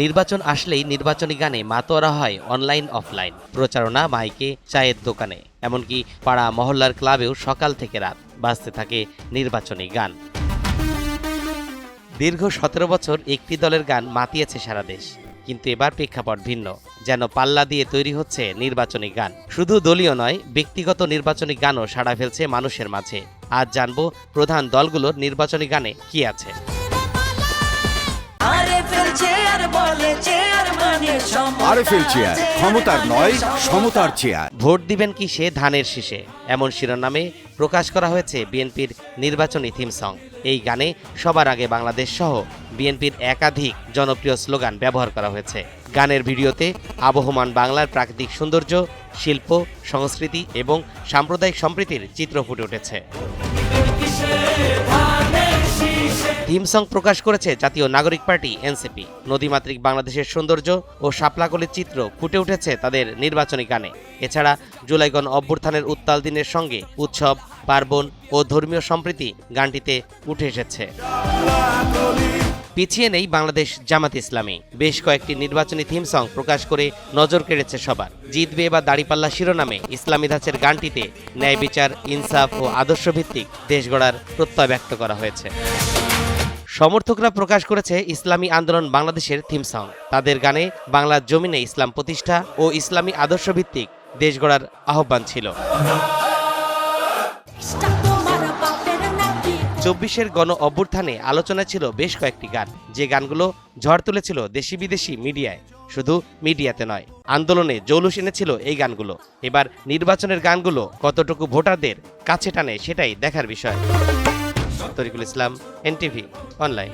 নির্বাচন আসলেই নির্বাচনী গানে মাতোয়ারা হয় অনলাইন অফলাইন, প্রচারণা মাইকে, চায়ের দোকানে, এমনকি পাড়া মহল্লার ক্লাবেও সকাল থেকে রাত বাজতে থাকে নির্বাচনী গান। দীর্ঘ 17 বছর একটি দলের গান মাতিয়েছে সারা দেশ, কিন্তু এবার প্রেক্ষাপট ভিন্ন। যেন পাল্লা দিয়ে তৈরি হচ্ছে নির্বাচনী গান। শুধু দলীয় নয়, ব্যক্তিগত নির্বাচনী গানও সাড়া ফেলছে মানুষের মাঝে। আজ জানবো প্রধান দলগুলোর নির্বাচনী গানে কি আছে। আরএফএল চেয়ার, ক্ষমতার নয় সমতার চেয়ার। ভোট দিবেন কি সে ধানের শীষে, এমন শিরোনামে প্রকাশ করা হয়েছে বিএনপির নির্বাচনী থিম সং। এই গানে সবার আগে বাংলাদেশ সহ বিএনপির একাধিক জনপ্রিয় স্লোগান ব্যবহার করা হয়েছে। গানের ভিডিওতে আবহমান বাংলার প্রাকৃতিক সৌন্দর্য, শিল্প, সংস্কৃতি এবং সাম্প্রদায়িক সম্প্রীতির চিত্র ফুটে উঠেছে। থিম সং প্রকাশ করেছে জাতীয় নাগরিক পার্টি এনসিপি। নদীমাতৃক বাংলাদেশের সৌন্দর্য ও শাপলাকলির চিত্র ফুটে উঠেছে তাদের নির্বাচনী গানে। এছাড়া জুলাই গণ অভ্যুত্থানের উত্তাল দিনের সঙ্গে উৎসব, পার্বণ ও ধর্মীয় সম্প্রীতি গানটিতে উঠে এসেছে। পিছিয়ে নেই বাংলাদেশ জামাত ইসলামী। বেশ কয়েকটি নির্বাচনী থিম সং প্রকাশ করে নজর কেড়েছে সবার। জিতবে বা দাড়িপাল্লা শিরোনামে ইসলামী ধাঁচের গানটিতে ন্যায় বিচার, ইনসাফ ও আদর্শভিত্তিক দেশ গড়ার প্রত্যয় ব্যক্ত করা হয়েছে। সমর্থকরা প্রকাশ করেছে ইসলামী আন্দোলন বাংলাদেশের থিম সং। তাদের গানে বাংলার জমিনে ইসলাম প্রতিষ্ঠা ও ইসলামী আদর্শভিত্তিক দেশ গড়ার আহ্বান ছিল। 24-এর গণ অভ্যুত্থানে আলোচনা ছিল বেশ কয়েকটি গান, যে গানগুলো ঝড় তুলেছিল দেশি বিদেশি মিডিয়ায়। শুধু মিডিয়াতে নয়, আন্দোলনে জৌলুস এনেছিল এই গানগুলো। এবার নির্বাচনের গানগুলো কতটুকু ভোটারদের কাছে টানে সেটাই দেখার বিষয়। তরিকুল ইসলাম, এনটিভি অনলাইন।